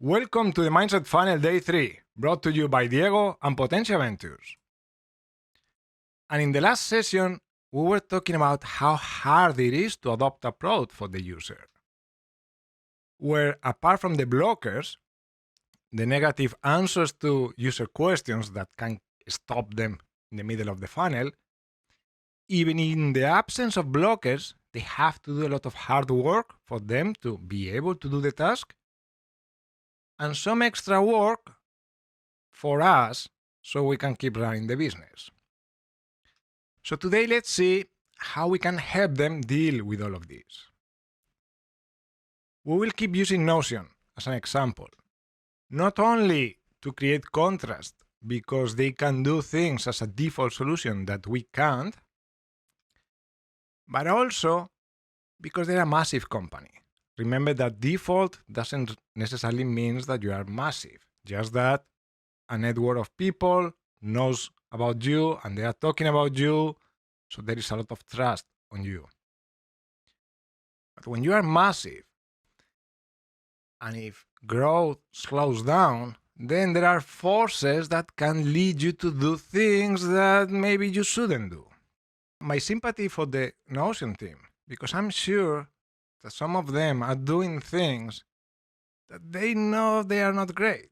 Welcome to the Mindset Funnel Day 3, brought to you by Diego and Potentia Ventures. And in the last session, we were talking about how hard it is to adopt a product for the user. Where apart from the blockers, the negative answers to user questions that can stop them in the middle of the funnel, even in the absence of blockers, they have to do a lot of hard work for them to be able to do the task, and some extra work for us so we can keep running the business. So today, let's see how we can help them deal with all of this. We will keep using Notion as an example, not only to create contrast because they can do things as a default solution that we can't, but also because they're a massive company. Remember that default doesn't necessarily mean that you are massive, just that a network of people knows about you and they are talking about you, so there is a lot of trust on you. But when you are massive, and if growth slows down, then there are forces that can lead you to do things that maybe you shouldn't do. My sympathy for the Notion team, because I'm sure that some of them are doing things that they know they are not great.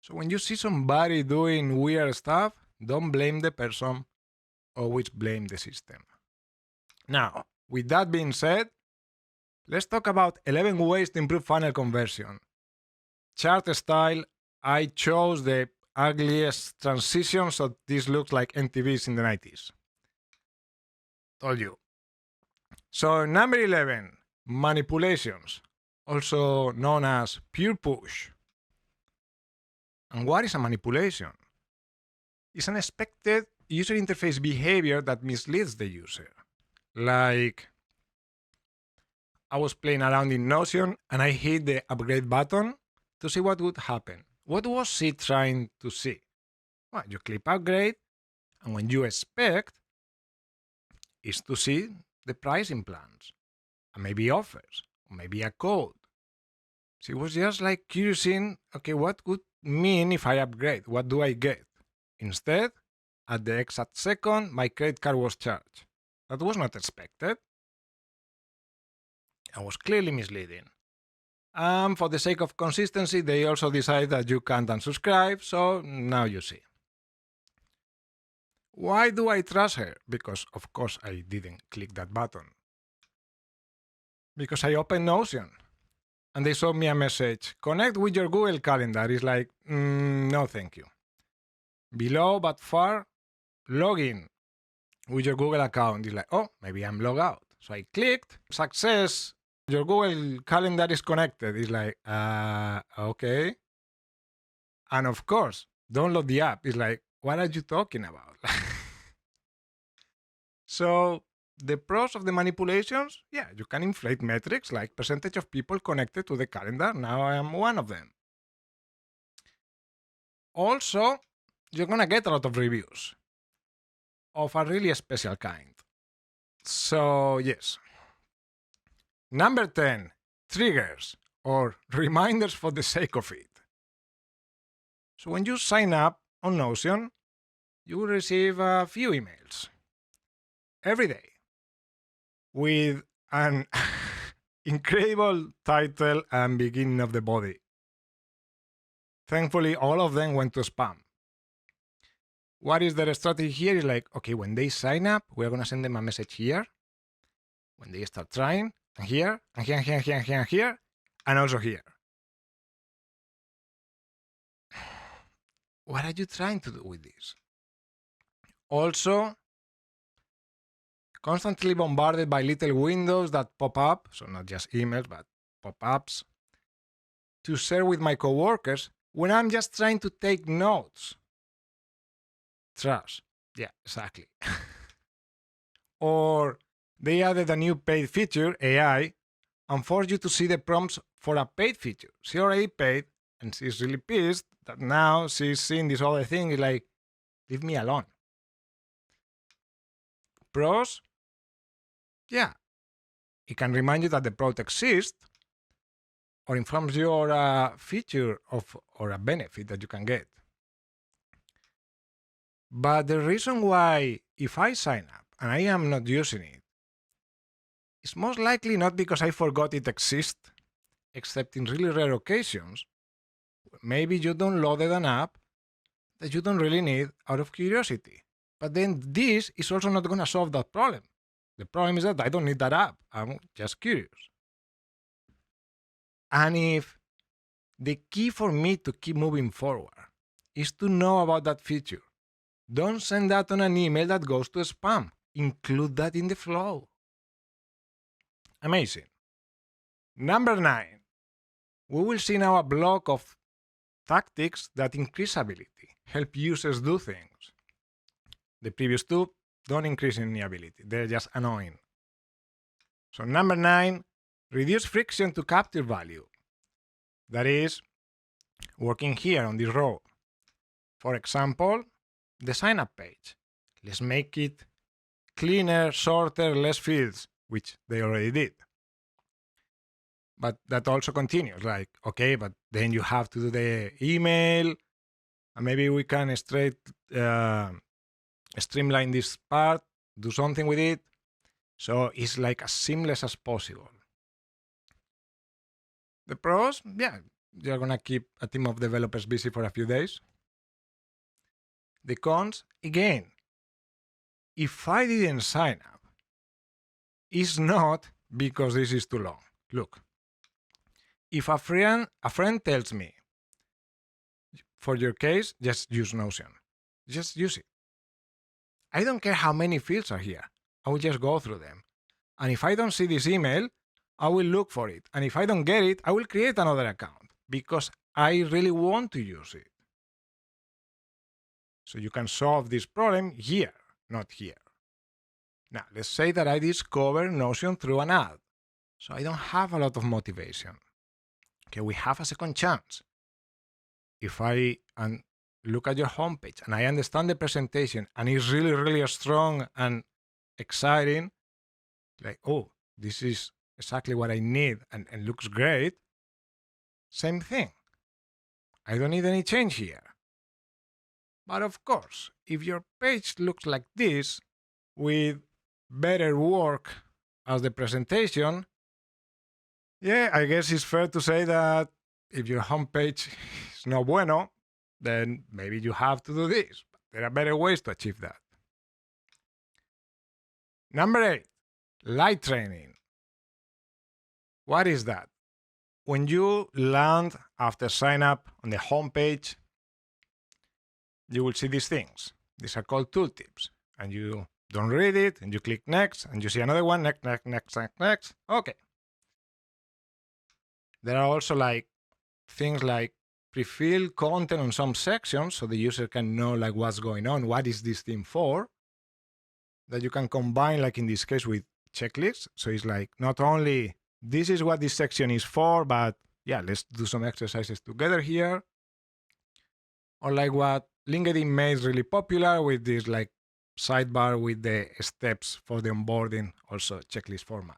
So when you see somebody doing weird stuff, don't blame the person, always blame the system. Now, with that being said, let's talk about 11 ways to improve funnel conversion. Chart style, I chose the ugliest transition, so this looks like MTVs in the 90s. Told you. So number 11, manipulations, also known as pure push. And what is a manipulation? It's an expected user interface behavior that misleads the user. Like, I was playing around in Notion and I hit the upgrade button to see what would happen. What was it trying to see? Well, you click upgrade, and what you expect is to see the pricing plans, and maybe offers, or maybe a code. So it was just like curious in, okay, what would mean if I upgrade? What do I get? Instead, at the exact second, my credit card was charged. That was not expected. And was clearly misleading. And for the sake of consistency, they also decide that you can't unsubscribe, so now you see. Why do I trust her? Because, of course, I didn't click that button. Because I opened Notion, and they showed me a message, connect with your Google Calendar. It's like, no thank you. Below but far, log in with your Google account. It's like, oh, maybe I'm logged out. So I clicked, success, your Google Calendar is connected. It's like, okay. And of course, download the app. It's like, what are you talking about? So the pros of the manipulations, yeah, you can inflate metrics like percentage of people connected to the calendar. Now I am one of them. Also, you're gonna get a lot of reviews of a really special kind. So yes. Number 10, triggers or reminders for the sake of it. So when you sign up on Notion, you will receive a few emails every day with an incredible title and beginning of the body. Thankfully, all of them went to spam. What is their strategy here? Is like, okay, when they sign up, we're going to send them a message here. When they start trying, and here, and here, and here, and here, and here, and here, and also here. What are you trying to do with this? Also, constantly bombarded by little windows that pop up, so not just emails, but pop-ups, to share with my coworkers when I'm just trying to take notes. Trash. Yeah, exactly. Or they added a new paid feature, AI, and forced you to see the prompts for a paid feature. She already paid, and she's really pissed that now she's seeing this other thing. It's like, leave me alone. Pros? Yeah. It can remind you that the product exists, or informs you or a feature of or a benefit that you can get. But the reason why, if I sign up and I am not using it, it's most likely not because I forgot it exists, except in really rare occasions. Maybe you downloaded an app that you don't really need out of curiosity. But then this is also not going to solve that problem. The problem is that I don't need that app. I'm just curious. And if the key for me to keep moving forward is to know about that feature, don't send that on an email that goes to spam. Include that in the flow. Amazing. Number 9. We will see now a block of tactics that increase ability, help users do things. The previous two don't increase any ability. They're just annoying. So number 9, reduce friction to capture value. That is working here on this row. For example, the sign up page. Let's make it cleaner, shorter, less fields, which they already did. But that also continues, like, okay, but then you have to do the email, and maybe we can streamline this part, do something with it. So it's like as seamless as possible. The pros, yeah, you're gonna keep a team of developers busy for a few days. The cons, again, if I didn't sign up, it's not because this is too long. Look, if a friend tells me, for your case, just use Notion. Just use it. I don't care how many fields are here. I will just go through them. And if I don't see this email, I will look for it. And if I don't get it, I will create another account because I really want to use it. So you can solve this problem here, not here. Now, let's say that I discover Notion through an ad. So I don't have a lot of motivation. Okay, we have a second chance. If I look at your homepage and I understand the presentation and it's really, really strong and exciting, like, oh, this is exactly what I need and looks great, same thing. I don't need any change here. But of course, if your page looks like this, with better work as the presentation, yeah, I guess it's fair to say that if your homepage is no bueno, then maybe you have to do this. But there are better ways to achieve that. Number 8, light training. What is that? When you land after sign up on the homepage, you will see these things. These are called tooltips. And you don't read it, and you click next, and you see another one, next. Okay. There are also like things like pre-fill content on some sections so the user can know like what's going on, what is this theme for, that you can combine, like in this case, with checklists. So it's like not only this is what this section is for, but yeah, let's do some exercises together here. Or like what LinkedIn made really popular with this like sidebar with the steps for the onboarding, also checklist format.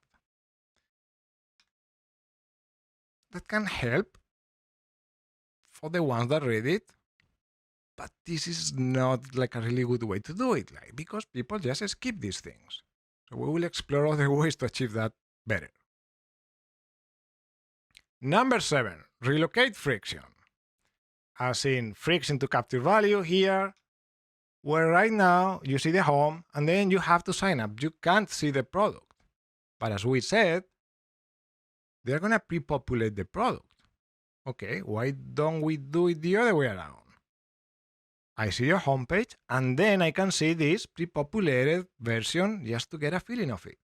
That can help for the ones that read it, but this is not like a really good way to do it, like, because people just skip these things. So we will explore other ways to achieve that better. Number 7, relocate friction. As in friction to capture value here, where right now you see the home and then you have to sign up. You can't see the product. But as we said, they're going to pre-populate the product. Okay, why don't we do it the other way around? I see your homepage and then I can see this pre-populated version just to get a feeling of it.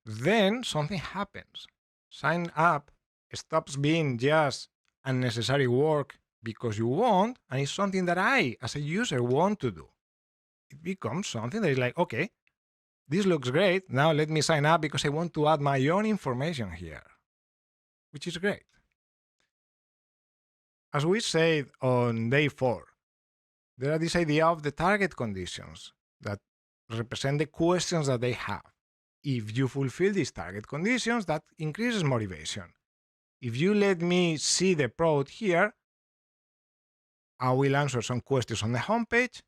Then something happens. Sign up stops being just unnecessary work because you want, and it's something that I, as a user, want to do. It becomes something that is like, okay, this looks great. Now let me sign up because I want to add my own information here, which is great. As we said on day 4, there are this idea of the target conditions that represent the questions that they have. if you fulfill these target conditions, that increases motivation. If you let me see the product here, I will answer some questions on the homepage,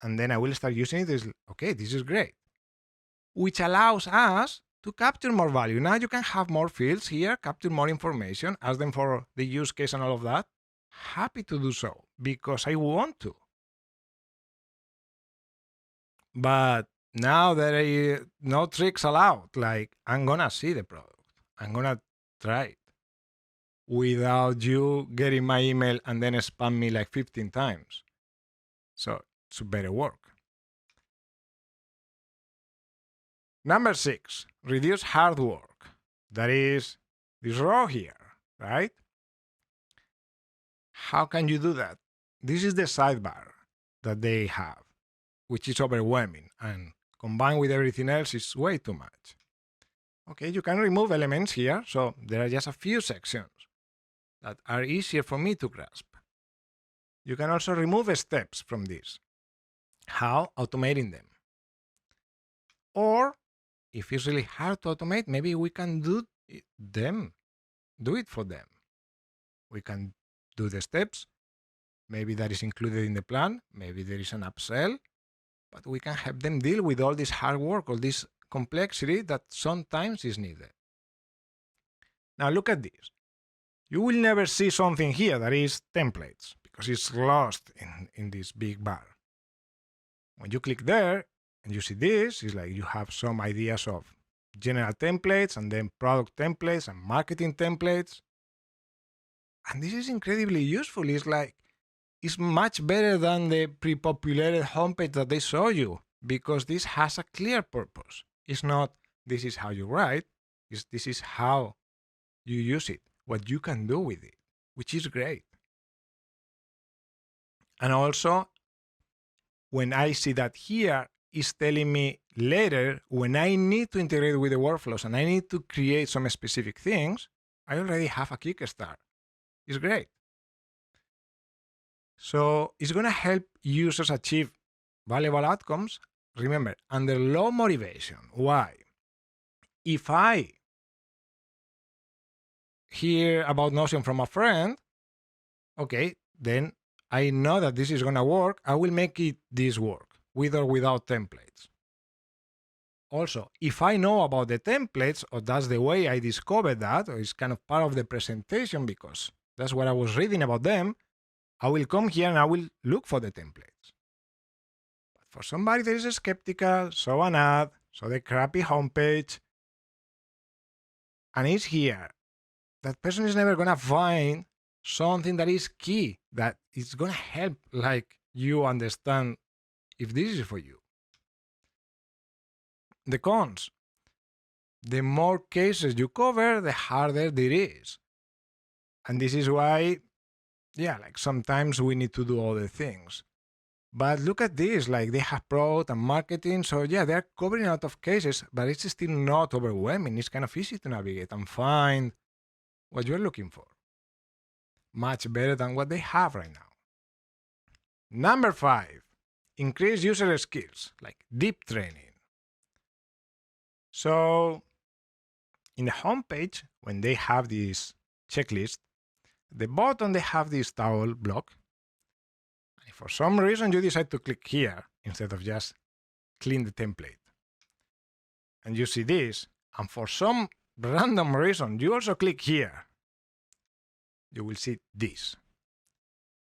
and then I will start using it as, okay, this is great. Which allows us to capture more value. Now you can have more fields here, capture more information, ask them for the use case and all of that. Happy to do so, because I want to. But now there are no tricks allowed. Like, I'm gonna see the product. I'm gonna try it without you getting my email and then spam me like 15 times. So it's better work. Number 6, reduce hard work. That is this row here, right? How can you do that? This is the sidebar that they have, which is overwhelming, and combined with everything else is way too much. Okay, you can remove elements here, so there are just a few sections that are easier for me to grasp. You can also remove steps from this. How? Automating them. Or, if it's really hard to automate, maybe we can do it for them. We can do the steps. Maybe that is included in the plan. Maybe there is an upsell. But we can help them deal with all this hard work, all this complexity that sometimes is needed. Now look at this. You will never see something here that is templates, because it's lost in this big bar. When you click there and you see this, it's like you have some ideas of general templates and then product templates and marketing templates. And this is incredibly useful. It's much better than the pre-populated homepage that they show you, because this has a clear purpose. It's not, this is how you write, this is how you use it, what you can do with it, which is great. And also, when I see that here, it's telling me later, when I need to integrate with the workflows and I need to create some specific things, I already have a kickstart. It's great. So it's going to help users achieve valuable outcomes. Remember, under low motivation. Why? If I hear about Notion from a friend, okay, then I know that this is going to work. I will make this work, with or without templates. Also, if I know about the templates, or that's the way I discovered that, or it's kind of part of the presentation because that's what I was reading about them, I will come here and I will look for the templates. But for somebody that is skeptical, saw an ad, saw the crappy homepage, and is here, that person is never going to find something that is key, that is going to help like you understand if this is for you. The cons. The more cases you cover, the harder it is. And this is why, like sometimes we need to do other things. But look at this, like they have product and marketing. So they're covering a lot of cases, but it's still not overwhelming. It's kind of easy to navigate and find what you're looking for. Much better than what they have right now. Number 5, increase user skills, like deep training. So in the homepage, when they have this checklist, at the bottom they have this towel block. And if for some reason you decide to click here instead of just clean the template, and you see this, and for some random reason you also click here, you will see this.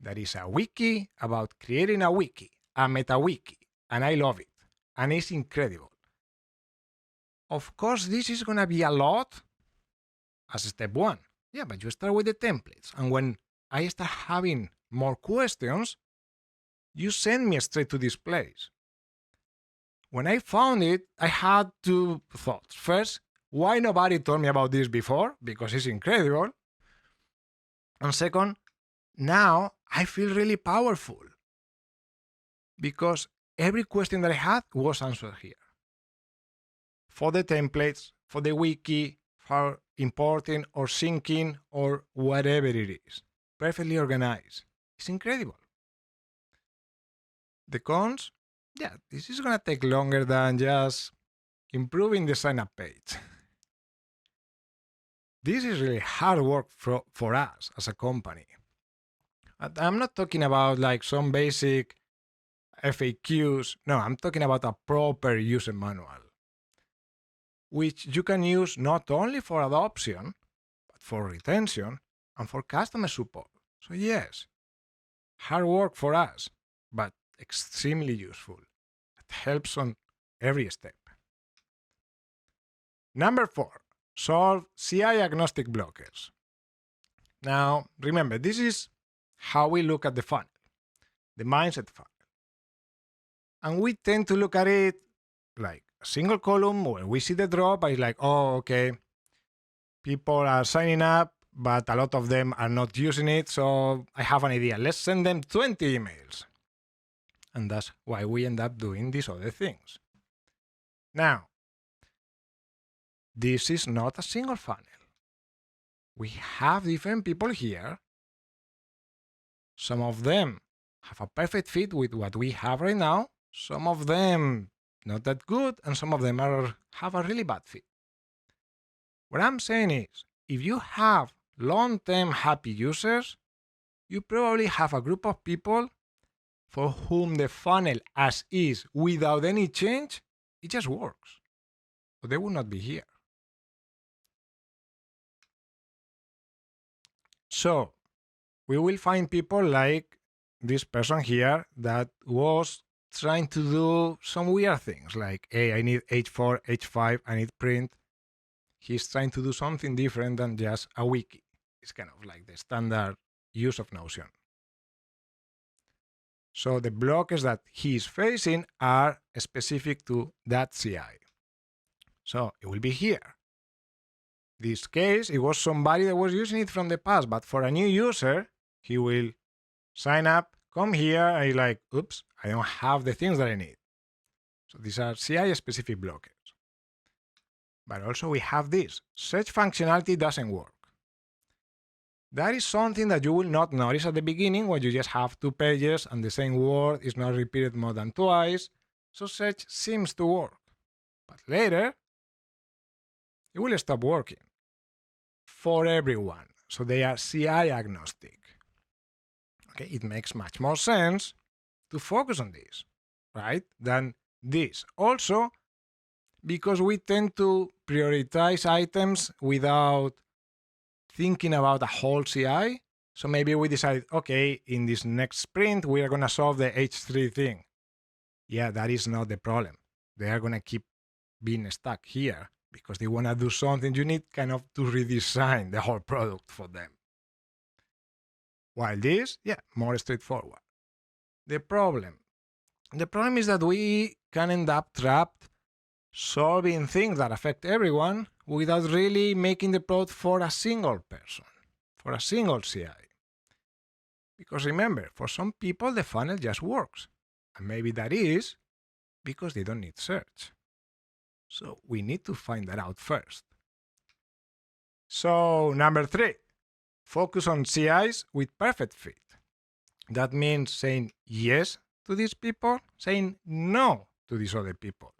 That is a wiki about creating a wiki, a meta wiki, and I love it. And it's incredible. Of course, this is going to be a lot as step 1. But you start with the templates. And when I start having more questions, you send me straight to this place. When I found it, I had 2 thoughts. First, why nobody told me about this before? Because it's incredible. And second, now I feel really powerful, because every question that I had was answered here. For the templates, for the wiki, for importing or syncing or whatever it is. Perfectly organized. It's incredible. The cons? This is going to take longer than just, improving the sign-up page. This is really hard work for us as a company. I'm not talking about like some basic FAQs. No, I'm talking about a proper user manual, which you can use not only for adoption, but for retention and for customer support. So yes, hard work for us, but extremely useful. It helps on every step. Number 4, solve CI agnostic blockers. Now, remember, this is how we look at the funnel, the mindset funnel. And we tend to look at it like a single column where we see the drop, and it's like, oh, okay, people are signing up, but a lot of them are not using it, so I have an idea. Let's send them 20 emails. And that's why we end up doing these other things. Now, this is not a single funnel. We have different people here. Some of them have a perfect fit with what we have right now. Some of them not that good, and some of them have a really bad fit. What I'm saying is, if you have long-term happy users, you probably have a group of people for whom the funnel as is, without any change, it just works. So they would not be here. So we will find people like this person here that was trying to do some weird things like, hey, I need H4, H5, I need print. He's trying to do something different than just a wiki. It's kind of like the standard use of Notion. So the blockers that he's facing are specific to that CI. So it will be here. This case, it was somebody that was using it from the past, but for a new user, he will sign up, come here, and he's like, oops, I don't have the things that I need. So these are CI-specific blockers. But also we have this. Search functionality doesn't work. That is something that you will not notice at the beginning when you just have 2 pages and the same word is not repeated more than twice. So search seems to work. But later, it will stop working for everyone. So they are CI agnostic. Okay, it makes much more sense to focus on this, right, than this. Also, because we tend to prioritize items without thinking about a whole CI. So maybe we decide, okay, in this next sprint, we are going to solve the H3 thing. Yeah, that is not the problem. They are going to keep being stuck here because they want to do something. You need kind of to redesign the whole product for them. While this, yeah, more straightforward. The problem is that we can end up trapped solving things that affect everyone without really making the product for a single person, for a single CI. Because remember, for some people, the funnel just works. And maybe that is because they don't need search. So we need to find that out first. So number 3, focus on CIs with perfect fit. That means saying yes to these people, saying no to these other people.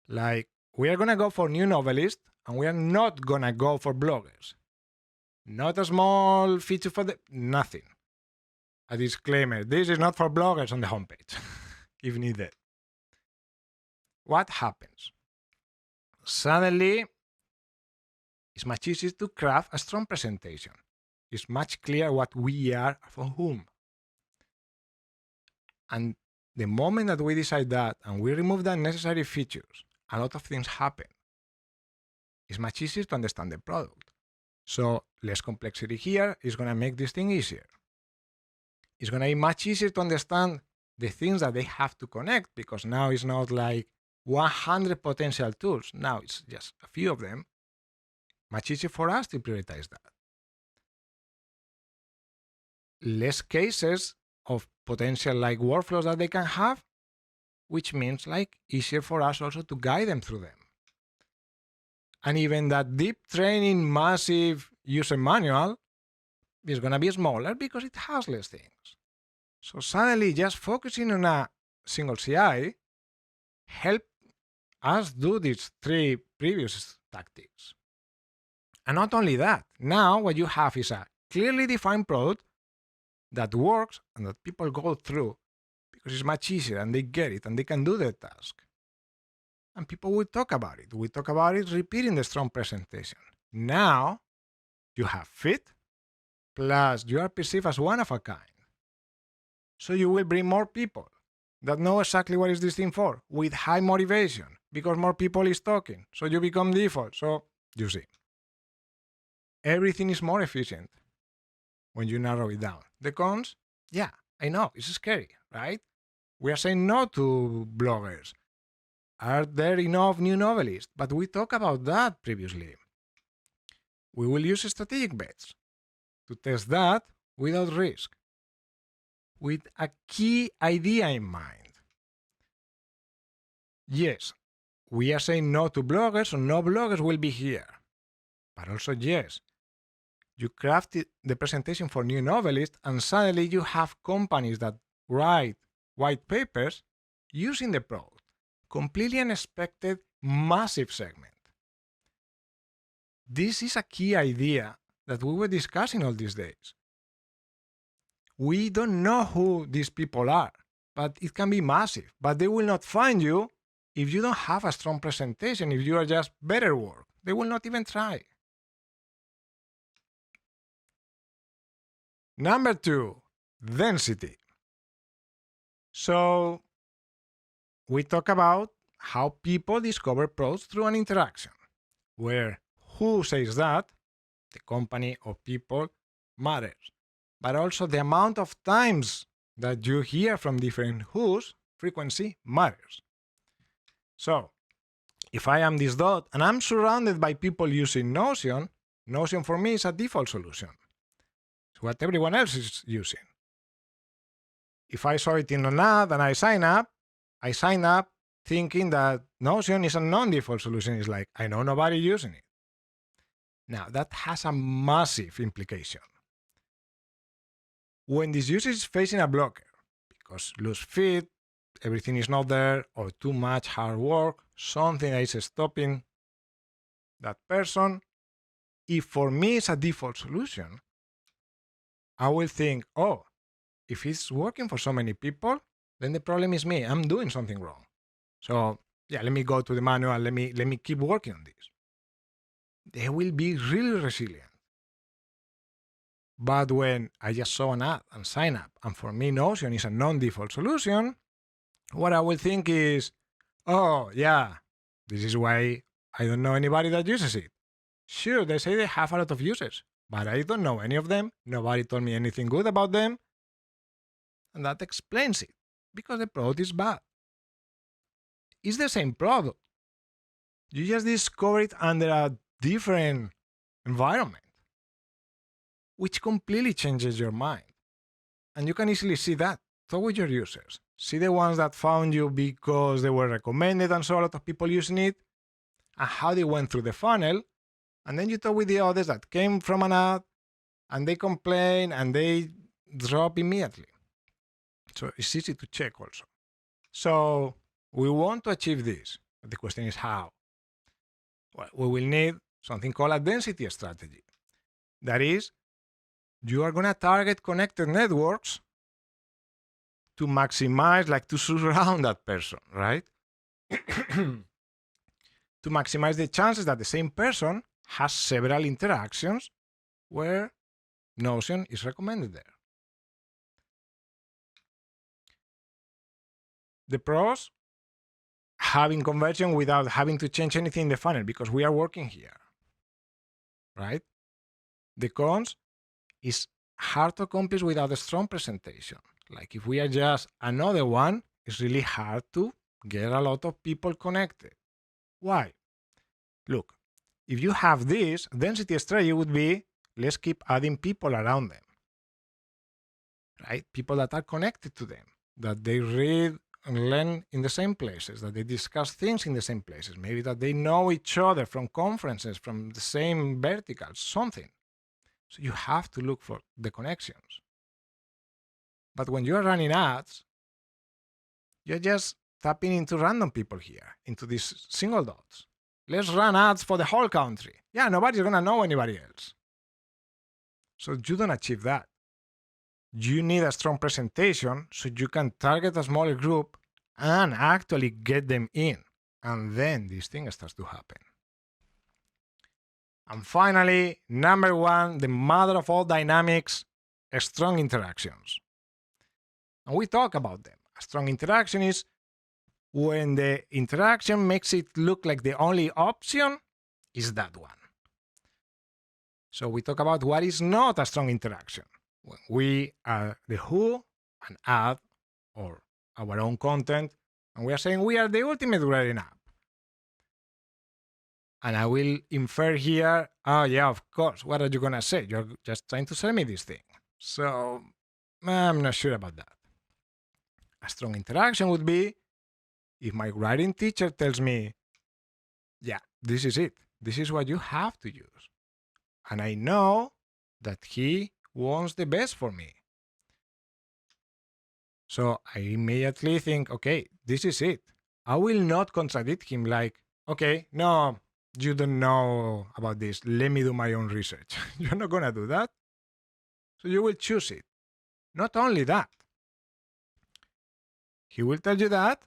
Like, we are going to go for new novelists, and we are not going to go for bloggers. Not a small feature for nothing. A disclaimer, this is not for bloggers on the homepage, if needed. What happens? Suddenly, it's much easier to craft a strong presentation. It's much clearer what we are for whom. And the moment that we decide that and we remove the unnecessary features, a lot of things happen. It's much easier to understand the product. So less complexity here is going to make this thing easier. It's going to be much easier to understand the things that they have to connect, because now it's not like 100 potential tools. Now it's just a few of them. Much easier for us to prioritize that. Less cases of potential like workflows that they can have, which means like easier for us also to guide them through them. And even that deep training, massive user manual is going to be smaller because it has less things. So suddenly just focusing on a single CI help as do these three previous tactics. And not only that, now what you have is a clearly defined product that works and that people go through because it's much easier and they get it and they can do the task. And people will talk about it. We talk about it repeating the strong presentation. Now you have fit, plus you are perceived as one of a kind. So you will bring more people that know exactly what is this thing for with high motivation because more people is talking. So you become default. So you see, everything is more efficient when you narrow it down. The cons, yeah, I know, it's scary, right? We are saying no to bloggers. Are there enough new novelists? But we talked about that previously. We will use strategic bets to test that without risk, with a key idea in mind. Yes, we are saying no to bloggers, so no bloggers will be here. But also, yes, you crafted the presentation for new novelists, and suddenly you have companies that write white papers using the product. Completely unexpected, massive segment. This is a key idea that we were discussing all these days. We don't know who these people are, but it can be massive. But they will not find you if you don't have a strong presentation, if you are just better work. They will not even try. Number 2, density. So we talk about how people discover products through an interaction, where who says that, the company or people, matters. But also the amount of times that you hear from different who's, frequency, matters. So if I am this dot and I'm surrounded by people using Notion, Notion for me is a default solution. It's what everyone else is using. If I saw it in an ad and I sign up thinking that Notion is a non-default solution. It's like, I know nobody using it. Now, that has a massive implication. When this user is facing a blocker, because loose fit, everything is not there, or too much hard work, something that is stopping that person, if for me it's a default solution, I will think, oh, if it's working for so many people, then the problem is me. I'm doing something wrong. So yeah, let me go to the manual. Let me keep working on this. They will be really resilient. But when I just saw an ad and sign up, and for me Notion is a non-default solution, what I will think is, oh yeah, this is why I don't know anybody that uses it. Sure, they say they have a lot of users, but I don't know any of them. Nobody told me anything good about them. And that explains it, because the product is bad. It's the same product. You just discover it under a different environment, which completely changes your mind. And you can easily see that. Talk with your users. See the ones that found you because they were recommended and saw a lot of people using it, and how they went through the funnel. And then you talk with the others that came from an ad, and they complain, and they drop immediately. So it's easy to check also. So we want to achieve this. But the question is how? Well, we will need something called a density strategy. That is, you are going to target connected networks to maximize, like to surround that person, right? To maximize the chances that the same person has several interactions where Notion is recommended there. The pros, having conversion without having to change anything in the funnel because we are working here, right? The cons is hard to accomplish without a strong presentation. Like if we are just another one, it's really hard to get a lot of people connected. Why? Look, if you have this, density strategy would be, let's keep adding people around them, right? People that are connected to them, that they read and learn in the same places, that they discuss things in the same places, maybe that they know each other from conferences, from the same verticals, something. So you have to look for the connections. But when you're running ads, you're just tapping into random people here, into these single dots. Let's run ads for the whole country. Yeah, nobody's gonna know anybody else. So you don't achieve that. You need a strong presentation so you can target a smaller group and actually get them in. And then this thing starts to happen. And finally, number one, the mother of all dynamics, strong interactions. And we talk about them. A strong interaction is when the interaction makes it look like the only option is that one. So we talk about what is not a strong interaction. When we are the who, an ad, or our own content, and we are saying we are the ultimate writing app. And I will infer here, oh yeah, of course, what are you gonna say? You're just trying to sell me this thing. So I'm not sure about that. A strong interaction would be if my writing teacher tells me, yeah, this is it. This is what you have to use. And I know that he wants the best for me. So I immediately think, okay, this is it. I will not contradict him like, okay, no, you don't know about this. Let me do my own research. You're not going to do that. So you will choose it. Not only that, he will tell you that,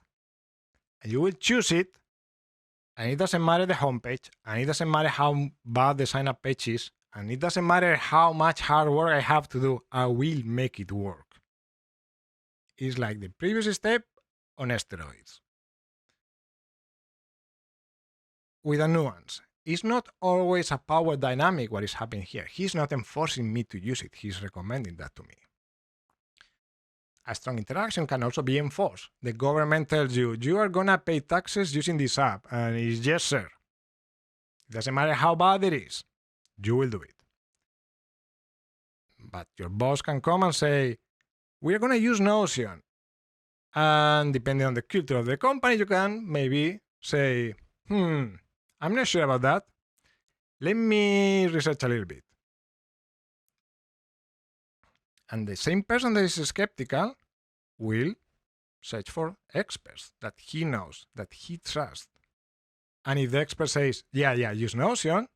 and you will choose it, and it doesn't matter the homepage, and it doesn't matter how bad the sign-up page is, and it doesn't matter how much hard work I have to do, I will make it work. It's like the previous step on steroids. With a nuance. It's not always a power dynamic what is happening here. He's not enforcing me to use it. He's recommending that to me. A strong interaction can also be enforced. The government tells you, you are going to pay taxes using this app. And it's yes, sir. It doesn't matter how bad it is. You will do it. But your boss can come and say, we are going to use Notion. And depending on the culture of the company, you can maybe say, I'm not sure about that. Let me research a little bit. And the same person that is skeptical will search for experts that he knows, that he trusts. And if the expert says, yeah, use Notion,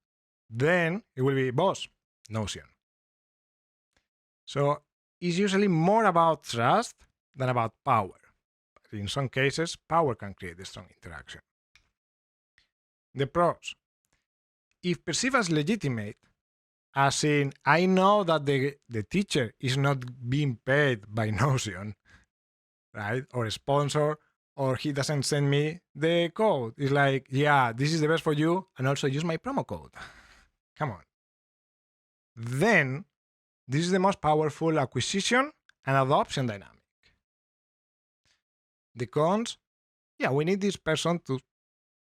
then it will be, boss, Notion. So it's usually more about trust than about power. But in some cases, power can create a strong interaction. The pros. If perceived as legitimate, as in, I know that the teacher is not being paid by Notion, right? Or a sponsor, or he doesn't send me the code. It's like, yeah, this is the best for you, and also use my promo code. Come on. Then, this is the most powerful acquisition and adoption dynamic. The cons, yeah, we need this person to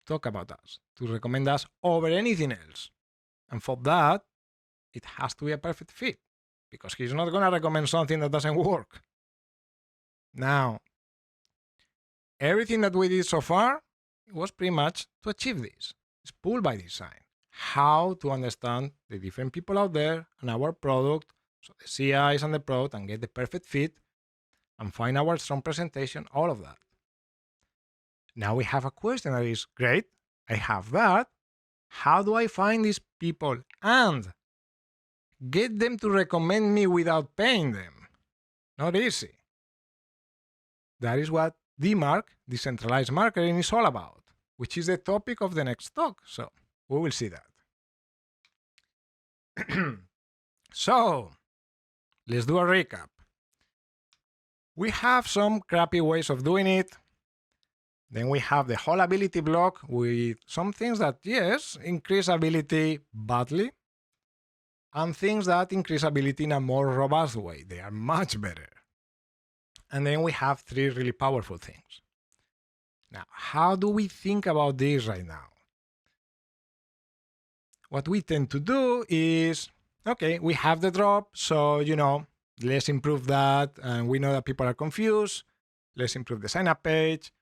talk about us, to recommend us over anything else. And for that, it has to be a perfect fit, because he's not going to recommend something that doesn't work. Now, everything that we did so far was pretty much to achieve this. It's pulled by design. How to understand the different people out there and our product, so the CIs and the product, and get the perfect fit, and find our strong presentation, all of that. Now we have a question that is, great, I have that. How do I find these people and get them to recommend me without paying them? Not easy. That is what DMARC, decentralized marketing, is all about, which is the topic of the next talk. So we will see that. So let's do a recap. We have some crappy ways of doing it. Then we have the whole ability block with some things that, yes, increase ability badly, and things that increase ability in a more robust way. They are much better. And then we have three really powerful things. Now, how do we think about this right now? What we tend to do is, okay, we have the drop, so, let's improve that. And we know that people are confused. Let's improve the sign-up page.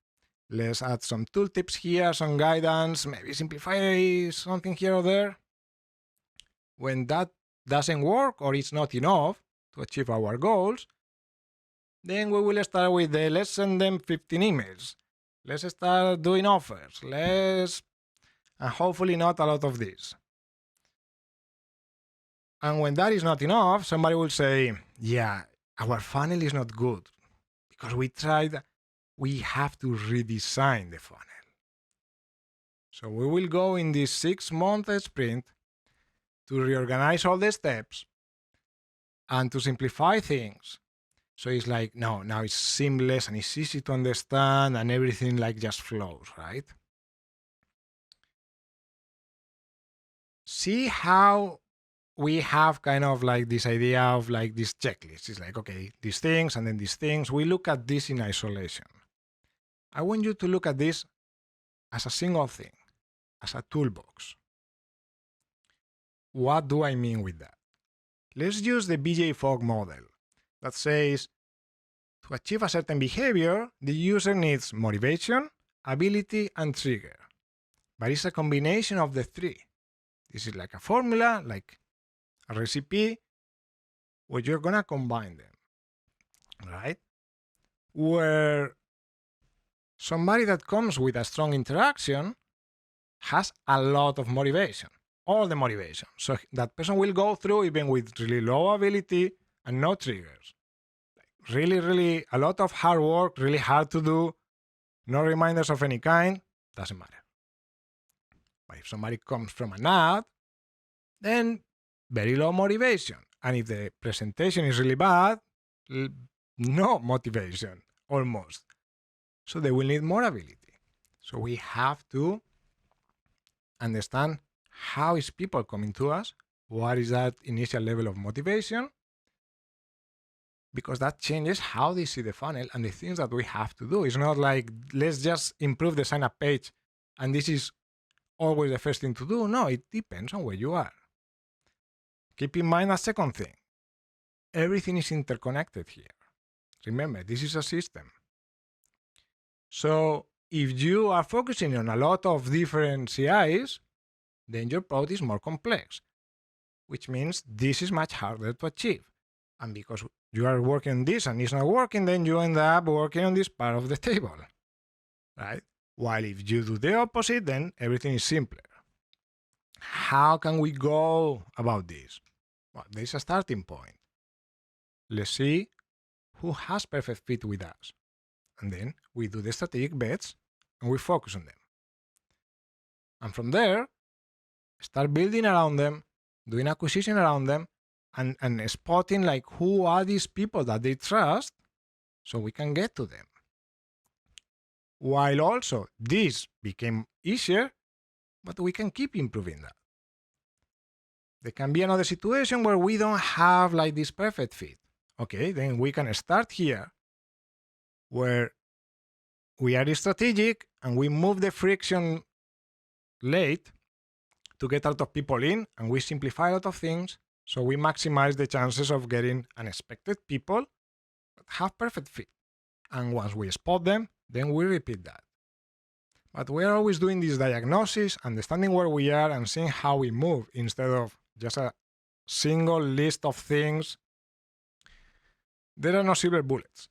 Let's add some tooltips here, some guidance, maybe simplify something here or there. When that doesn't work or it's not enough to achieve our goals, then we will start with let's send them 15 emails. Let's start doing offers. And hopefully not a lot of this. And when that is not enough, somebody will say, yeah, our funnel is not good because we tried, we have to redesign the funnel. So we will go in this 6-month sprint to reorganize all the steps and to simplify things. So it's like, no, now it's seamless and it's easy to understand and everything like just flows, right? See how we have kind of like this idea of like this checklist. It's like, okay, these things and then these things. We look at this in isolation. I want you to look at this as a single thing, as a toolbox. What do I mean with that? Let's use the BJ Fogg model that says to achieve a certain behavior, the user needs motivation, ability, and trigger. But it's a combination of the three. This is like a formula, like a recipe, where you're gonna combine them, right? Where somebody that comes with a strong interaction has a lot of motivation, all the motivation. So that person will go through even with really low ability and no triggers. Really, a lot of hard work, really hard to do, no reminders of any kind, doesn't matter. But if somebody comes from an ad, then very low motivation. And if the presentation is really bad, no motivation, almost. So they will need more ability. So we have to understand how is people coming to us, what is that initial level of motivation, because that changes how they see the funnel and the things that we have to do. It's not like, let's just improve the sign-up page and this is always the first thing to do. No, it depends on where you are. Keep in mind a second thing. Everything is interconnected here. Remember, this is a system. So if you are focusing on a lot of different CIs, then your product is more complex, which means this is much harder to achieve. And because you are working on this and it's not working, then you end up working on this part of the table, right? While if you do the opposite, then everything is simpler. How can we go about this? Well, there's a starting point. Let's see who has perfect fit with us. And then we do the strategic bets and we focus on them. And from there, start building around them, doing acquisition around them, and spotting like who are these people that they trust so we can get to them. While also this became easier, but we can keep improving that. There can be another situation where we don't have like this perfect fit. Okay, then we can start here where we are strategic and we move the friction late to get a lot of people in, and we simplify a lot of things so we maximize the chances of getting unexpected people that have perfect fit. And once we spot them, then we repeat that. But we're always doing this diagnosis, understanding where we are and seeing how we move instead of just a single list of things. There are no silver bullets.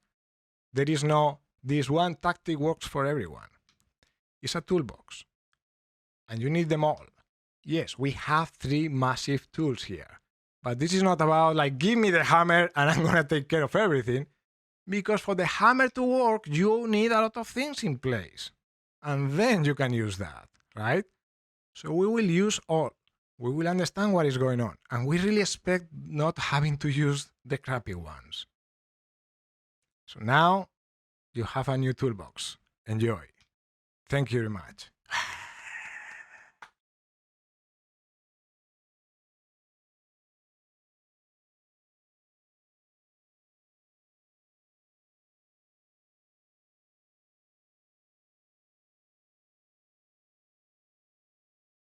There is no, this one tactic works for everyone. It's a toolbox. And you need them all. Yes, we have 3 massive tools here. But this is not about like, give me the hammer and I'm gonna take care of everything. Because for the hammer to work, you need a lot of things in place. And then you can use that, right? So we will use all. We will understand what is going on. And we really expect not having to use the crappy ones. So now you have a new toolbox. Enjoy. Thank you very much.